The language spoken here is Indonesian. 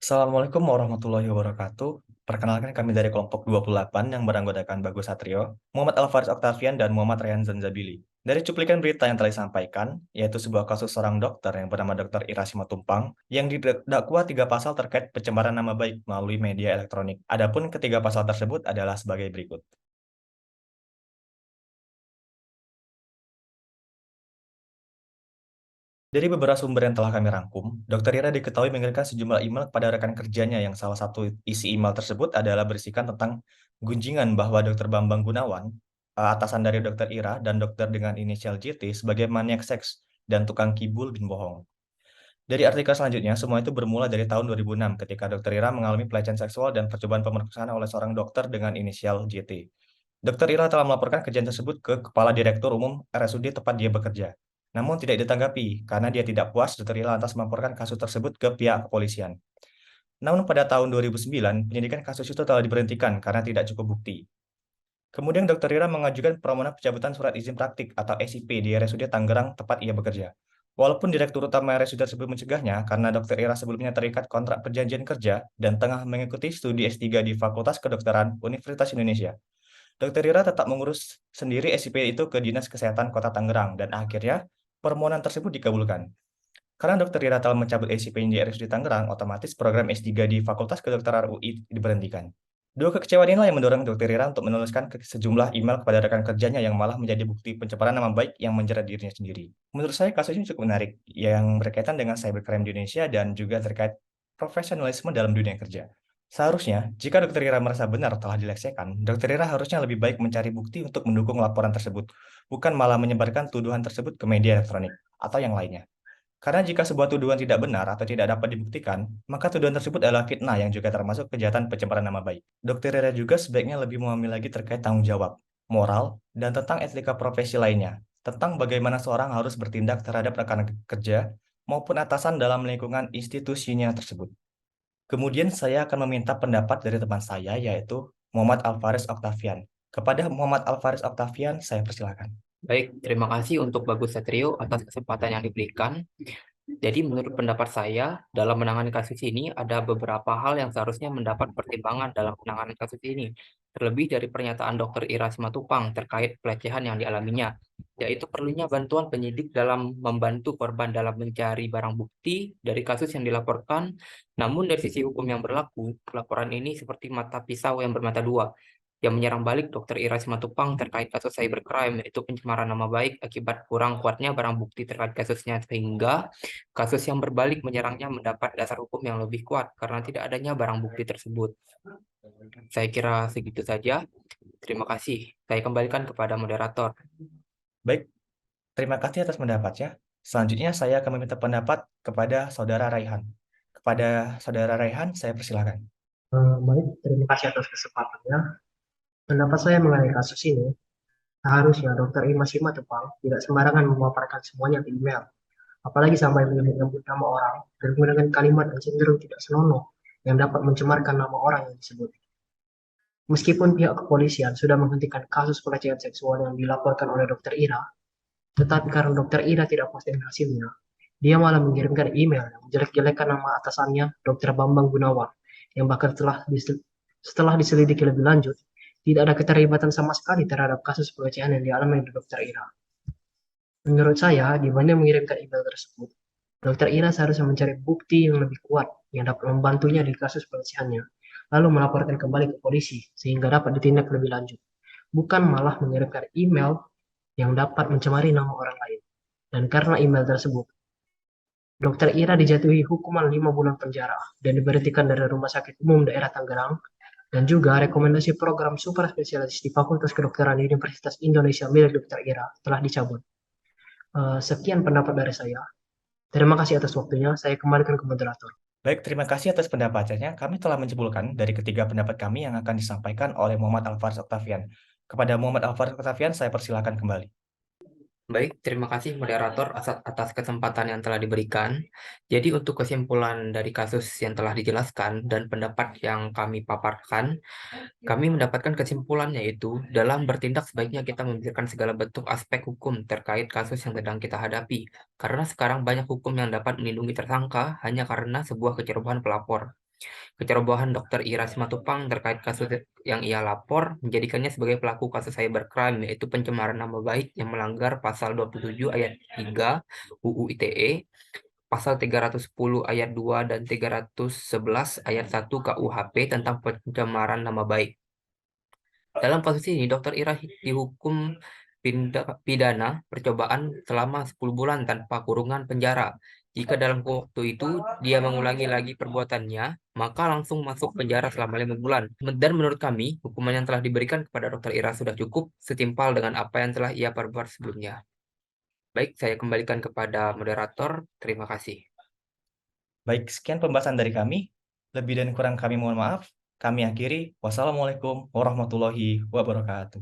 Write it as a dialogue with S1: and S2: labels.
S1: Assalamualaikum warahmatullahi wabarakatuh. Perkenalkan kami dari kelompok 28 yang beranggotakan Bagus Satrio, Muhammad Alfaris Oktavian, dan Muhammad Rehan Zanzabili. Dari cuplikan berita yang telah disampaikan, yaitu sebuah kasus seorang dokter yang bernama Dr. Ira Simatupang yang didakwa 3 pasal terkait pencemaran nama baik melalui media elektronik. Adapun ketiga pasal tersebut adalah sebagai berikut. Dari beberapa sumber yang telah kami rangkum, Dr. Ira diketahui mengirimkan sejumlah email kepada rekan kerjanya yang salah satu isi email tersebut adalah berisikan tentang gunjingan bahwa Dr. Bambang Gunawan, atasan dari Dr. Ira dan dokter dengan inisial JT sebagai maniak seks dan tukang kibul bin bohong. Dari artikel selanjutnya, semua itu bermula dari tahun 2006 ketika Dr. Ira mengalami pelecehan seksual dan percobaan pemerkosaan oleh seorang dokter dengan inisial JT. Dr. Ira telah melaporkan kejadian tersebut ke Kepala Direktur Umum RSUD tempat dia bekerja. Namun tidak ditanggapi karena dia tidak puas Dr. Ira lantas melaporkan kasus tersebut ke pihak kepolisian. Namun pada tahun 2009, penyidikan kasus itu telah diberhentikan karena tidak cukup bukti. Kemudian Dr. Ira mengajukan permohonan pencabutan surat izin praktik atau SIP di RSUD Tangerang tempat ia bekerja. Walaupun Direktur Utama RSUD tersebut mencegahnya karena Dr. Ira sebelumnya terikat kontrak perjanjian kerja dan tengah mengikuti studi S3 di Fakultas Kedokteran Universitas Indonesia. Dr. Ira tetap mengurus sendiri SIP itu ke Dinas Kesehatan Kota Tangerang dan akhirnya permohonan tersebut dikabulkan. Karena Dr. Ira telah mencabut SIP di RSUD Tangerang, otomatis program S3 di Fakultas Kedokteran UI diberhentikan. Dua kekecewaan inilah yang mendorong Dr. Ira untuk menuliskan sejumlah email kepada rekan kerjanya yang malah menjadi bukti pencemaran nama baik yang menjerat dirinya sendiri. Menurut saya kasus ini cukup menarik, yang berkaitan dengan cybercrime di Indonesia dan juga terkait profesionalisme dalam dunia kerja. Seharusnya, jika Dr. Ira merasa benar telah dilecehkan, Dr. Ira harusnya lebih baik mencari bukti untuk mendukung laporan tersebut, bukan malah menyebarkan tuduhan tersebut ke media elektronik atau yang lainnya. Karena jika sebuah tuduhan tidak benar atau tidak dapat dibuktikan, maka tuduhan tersebut adalah fitnah yang juga termasuk kejahatan pencemaran nama baik. Dr. Rera juga sebaiknya lebih memahami lagi terkait tanggung jawab, moral, dan tentang etika profesi lainnya, tentang bagaimana seorang harus bertindak terhadap rekan kerja maupun atasan dalam lingkungan institusinya tersebut. Kemudian saya akan meminta pendapat dari teman saya, yaitu Muhammad Alfaris Oktavian. Kepada Muhammad Alfaris Oktavian, saya persilakan.
S2: Baik, terima kasih untuk Bagus Satrio atas kesempatan yang diberikan. Jadi menurut pendapat saya, dalam menangani kasus ini ada beberapa hal yang seharusnya mendapat pertimbangan dalam penanganan kasus ini. Terlebih dari pernyataan Dr. Ira Simatupang terkait pelecehan yang dialaminya, yaitu perlunya bantuan penyidik dalam membantu korban dalam mencari barang bukti dari kasus yang dilaporkan. Namun dari sisi hukum yang berlaku, laporan ini seperti mata pisau yang bermata dua yang menyerang balik Dr. Ira Simatupang terkait kasus cybercrime, yaitu pencemaran nama baik akibat kurang kuatnya barang bukti terkait kasusnya, sehingga kasus yang berbalik menyerangnya mendapat dasar hukum yang lebih kuat karena tidak adanya barang bukti tersebut. Saya kira segitu saja. Terima kasih. Saya kembalikan kepada moderator.
S1: Baik, terima kasih atas pendapatnya. Selanjutnya saya akan meminta pendapat kepada Saudara Raihan. Kepada Saudara Raihan, saya persilakan.
S3: Baik, terima kasih atas kesempatannya. Pendapat saya mengenai kasus ini, seharusnya Dr. Ima Simatupang tidak sembarangan memaparkan semuanya ke email, apalagi sampai menyebut nama orang dan menggunakan kalimat yang cenderung tidak senonoh yang dapat mencemarkan nama orang yang disebut. Meskipun pihak kepolisian sudah menghentikan kasus pelecehan seksual yang dilaporkan oleh Dr. Ira, tetapi karena Dr. Ira tidak puas dengan hasilnya, dia malah mengirimkan email yang menjelek-jelekan nama atasannya, Dr. Bambang Gunawan, yang bahkan setelah diselidiki lebih lanjut, tidak ada keterlibatan sama sekali terhadap kasus pelecehan yang dialami oleh Dr. Ira. Menurut saya, dibanding mengirimkan email tersebut, Dr. Ira seharusnya mencari bukti yang lebih kuat yang dapat membantunya di kasus pelecehannya, lalu melaporkan kembali ke polisi sehingga dapat ditindak lebih lanjut, bukan malah mengirimkan email yang dapat mencemari nama orang lain. Dan karena email tersebut, Dr. Ira dijatuhi hukuman 5 bulan penjara dan diberhentikan dari Rumah Sakit Umum Daerah Tangerang, dan juga rekomendasi program super spesialis di Fakultas Kedokteran Universitas Indonesia milik Dr. Ira telah dicabut. Sekian pendapat dari saya. Terima kasih atas waktunya. Saya kembalikan ke moderator.
S1: Baik, terima kasih atas pendapatnya. Kami telah menyimpulkan dari ketiga pendapat kami yang akan disampaikan oleh Muhammad Alfaris Oktavian. Kepada Muhammad Alfaris Oktavian, saya persilakan kembali.
S2: Baik, terima kasih moderator atas kesempatan yang telah diberikan. Jadi untuk kesimpulan dari kasus yang telah dijelaskan dan pendapat yang kami paparkan, kami mendapatkan kesimpulan yaitu dalam bertindak sebaiknya kita memikirkan segala bentuk aspek hukum terkait kasus yang sedang kita hadapi. Karena sekarang banyak hukum yang dapat melindungi tersangka hanya karena sebuah kecerobohan pelapor. Kecerobohan Dr. Ira Simatupang terkait kasus yang ia lapor menjadikannya sebagai pelaku kasus cybercrime, yaitu pencemaran nama baik yang melanggar pasal 27 ayat 3 UU ITE, pasal 310 ayat 2 dan 311 ayat 1 KUHP tentang pencemaran nama baik. Dalam kasus ini, Dr. Ira dihukum pidana percobaan selama 10 bulan tanpa kurungan penjara. Jika dalam waktu itu dia mengulangi lagi perbuatannya, maka langsung masuk penjara selama 5 bulan. Dan menurut kami, hukuman yang telah diberikan kepada Dr. Ira sudah cukup setimpal dengan apa yang telah ia perbuat sebelumnya. Baik, saya kembalikan kepada moderator. Terima kasih.
S1: Baik, sekian pembahasan dari kami. Lebih dan kurang kami mohon maaf. Kami akhiri. Wassalamualaikum warahmatullahi wabarakatuh.